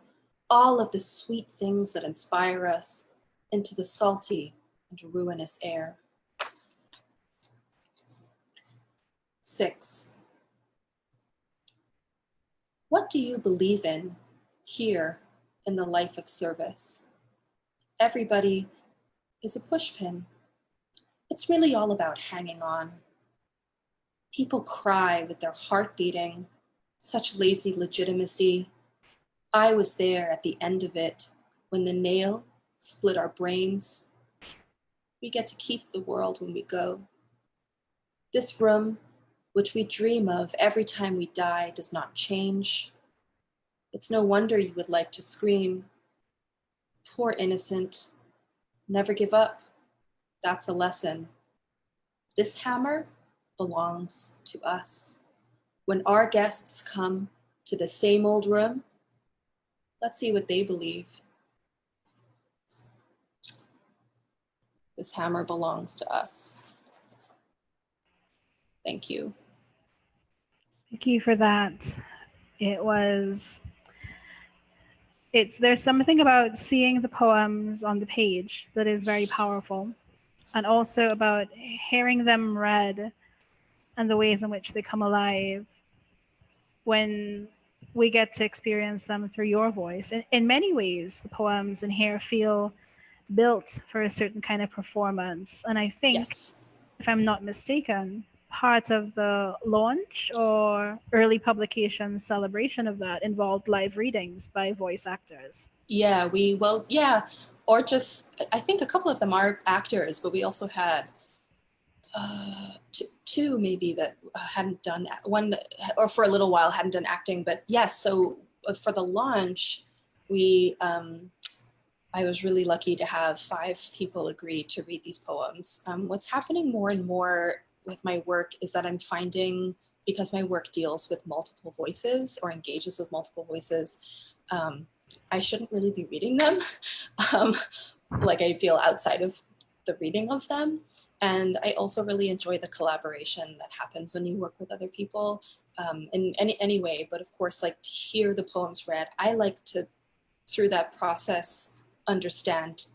all of the sweet things that inspire us into the salty and ruinous air. 6. What do you believe in here in the life of service? Everybody is a pushpin. It's really all about hanging on. People cry with their heart beating, such lazy legitimacy. I was there at the end of it when the nail split our brains. We get to keep the world when we go. This room, which we dream of every time we die, does not change. It's no wonder you would like to scream. Poor innocent. Never give up. That's a lesson. This hammer belongs to us. When our guests come to the same old room, let's see what they believe. This hammer belongs to us. Thank you. Thank you for that. There's something about seeing the poems on the page that is very powerful, and also about hearing them read and the ways in which they come alive when we get to experience them through your voice. In many ways, the poems in here feel built for a certain kind of performance. And I think, Yes. if I'm not mistaken, part of the launch or early publication celebration of that involved live readings by voice actors. Yeah, or just, I think a couple of them are actors, but we also had two maybe that hadn't done, one, or for a little while hadn't done acting, but yes, so for the launch, I was really lucky to have 5 people agree to read these poems. What's happening more and more with my work is that I'm finding because my work deals with multiple voices or engages with multiple voices, I shouldn't really be reading them. Like I feel outside of the reading of them. And I also really enjoy the collaboration that happens when you work with other people in any way. But of course, like to hear the poems read, I like to, through that process, understand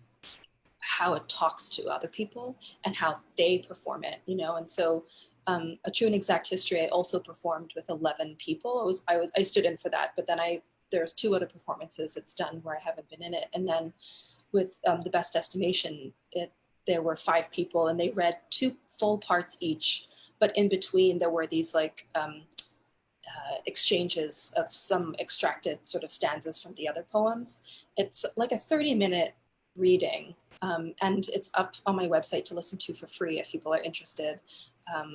how it talks to other people and how they perform it, you know? And so A True and Exact History, I also performed with 11 people. I stood in for that, but then there's 2 other performances it's done where I haven't been in it. And then with The Best Estimation, there were 5 people and they read 2 full parts each, but in between there were these like exchanges of some extracted sort of stanzas from the other poems. It's like a 30-minute reading, and it's up on my website to listen to for free if people are interested.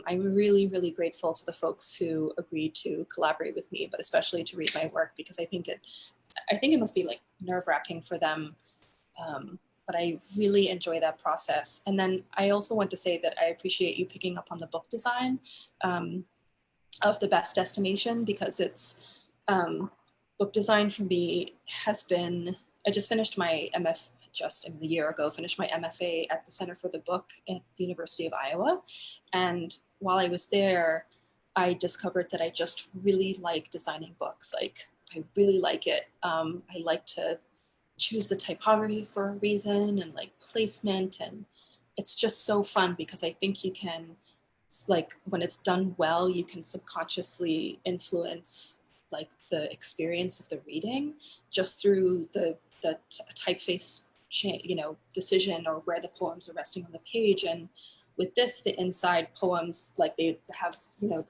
I'm really, really grateful to the folks who agreed to collaborate with me, but especially to read my work, because I think it must be like nerve-wracking for them. But I really enjoy that process. And then I also want to say that I appreciate you picking up on the book design of The Best Estimation, because it's book design for me has been, I just finished my MF just a year ago, finished my MFA at the Center for the Book at the University of Iowa. And while I was there, I discovered that I just really like designing books. Like I really like it. I like to choose the typography for a reason and like placement. And it's just so fun because I think you can, like when it's done well, you can subconsciously influence like the experience of the reading just through the typeface decision or where the poems are resting on the page. And with this, the inside poems, like they have,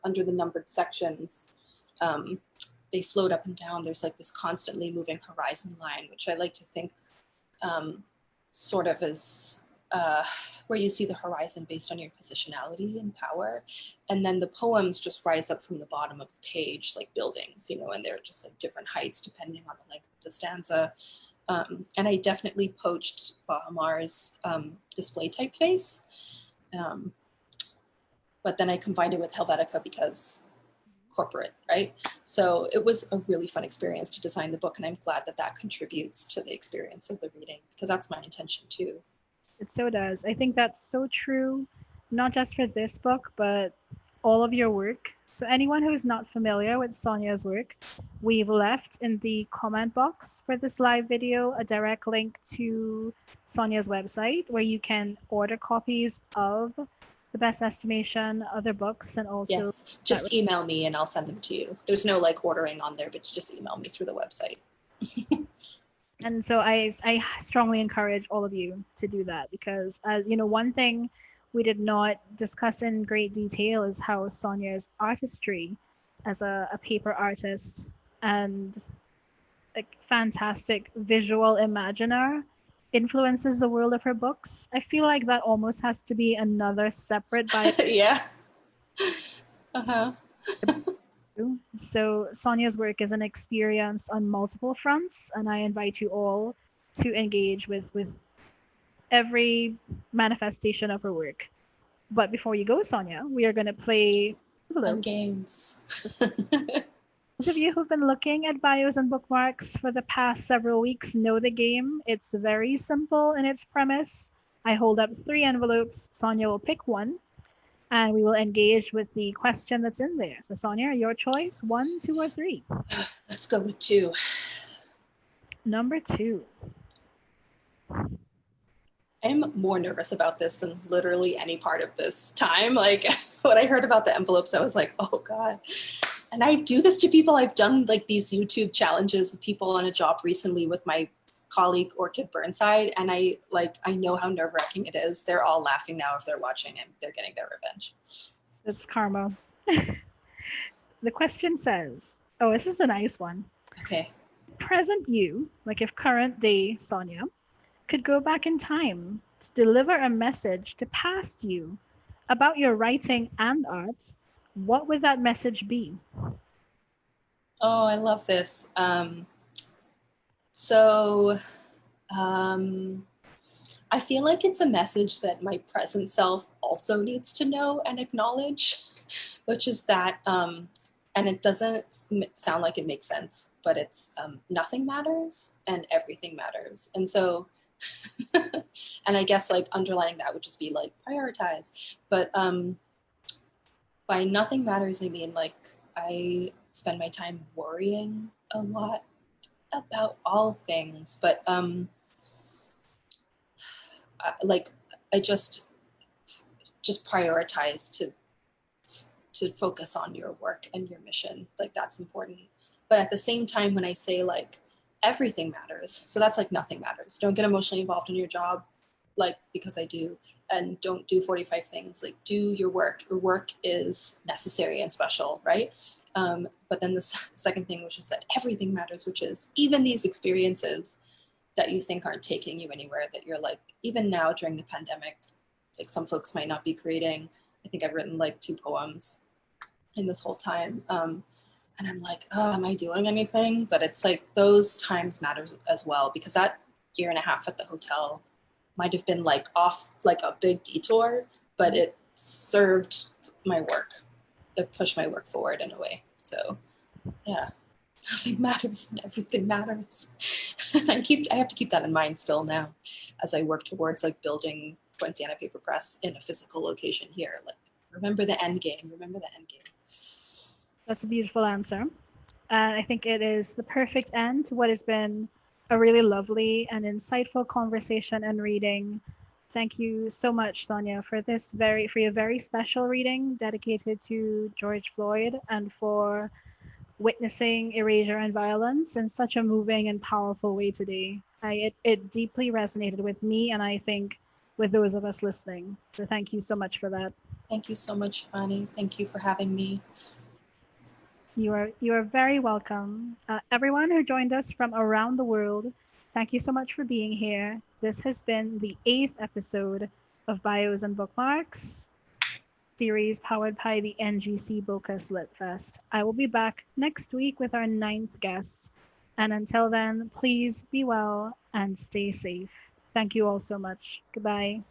under the numbered sections, they float up and down. There's like this constantly moving horizon line, which I like to think sort of as where you see the horizon based on your positionality and power. And then the poems just rise up from the bottom of the page like buildings, and they're just like different heights depending on the length of the stanza. And I definitely poached Bahamar's display typeface. But then I combined it with Helvetica because corporate, right? So it was a really fun experience to design the book, and I'm glad that contributes to the experience of the reading, because that's my intention too. It so does. I think that's so true, not just for this book, but all of your work. So anyone who is not familiar with Sonia's work, we've left in the comment box for this live video a direct link to Sonia's website where you can order copies of The Best Estimation, other books, and also... Yes, just email me and I'll send them to you. There's no like ordering on there, but just email me through the website. And so I strongly encourage all of you to do that, because as you know, one thing we did not discuss in great detail is how Sonia's artistry as a paper artist and a fantastic visual imaginer influences the world of her books. I feel like that almost has to be another separate bio. Yeah. Uh-huh. So Sonia's work is an experience on multiple fronts, and I invite you all to engage with every manifestation of her work. But before you go, Sonia, we are going to play fun games. Those of you who've been looking at bios and bookmarks for the past several weeks know the game. It's very simple in its premise. I hold up 3 envelopes. Sonia will pick one, and we will engage with the question that's in there. So Sonia, your choice, 1, 2, or 3? Let's go with 2. Number 2. I'm more nervous about this than literally any part of this time. Like when I heard about the envelopes, I was like, oh God. And I do this to people. I've done like these YouTube challenges with people on a job recently with my colleague Orchid Burnside, and I know how nerve-wracking it is. They're all laughing now if they're watching, and they're getting their revenge. It's karma. The question says, oh, this is a nice one. Okay. Present you, like if current day Sonia, could go back in time to deliver a message to past you about your writing and art, what would that message be? Oh, I love this. I feel like it's a message that my present self also needs to know and acknowledge. which is that, and it doesn't sound like it makes sense, but it's nothing matters and everything matters. And so, and I guess like underlining that would just be like prioritize. But by nothing matters, I mean like I spend my time worrying a lot about all things, but like I just prioritize to focus on your work and your mission. Like that's important. But at the same time, when I say like everything matters, so that's like nothing matters. Don't get emotionally involved in your job, like because I do, and don't do 45 things. Like do your work. Your work is necessary and special, right? But then the second thing, which is that everything matters, which is even these experiences that you think aren't taking you anywhere, that you're like, even now during the pandemic, like some folks might not be creating. I think I've written like 2 poems in this whole time. And I'm like, oh, am I doing anything? But it's like those times matters as well, because that year and a half at the hotel might have been like off like a big detour, but it served my work. It pushed my work forward in a way. So yeah, nothing matters and everything matters. And I have to keep that in mind still now as I work towards like building Poinciana Paper Press in a physical location here. Like remember the end game, remember the end game. That's a beautiful answer. And I think it is the perfect end to what has been a really lovely and insightful conversation and reading. Thank you so much, Sonia, for your very special reading dedicated to George Floyd and for witnessing erasure and violence in such a moving and powerful way today. It deeply resonated with me, and I think with those of us listening. So thank you so much for that. Thank you so much, Shivani. Thank you for having me. You are very welcome. Everyone who joined us from around the world, thank you so much for being here. This has been the 8th episode of Bios and Bookmarks series powered by the NGC Bocas Lit Fest. I will be back next week with our 9th guest. And until then, please be well and stay safe. Thank you all so much. Goodbye.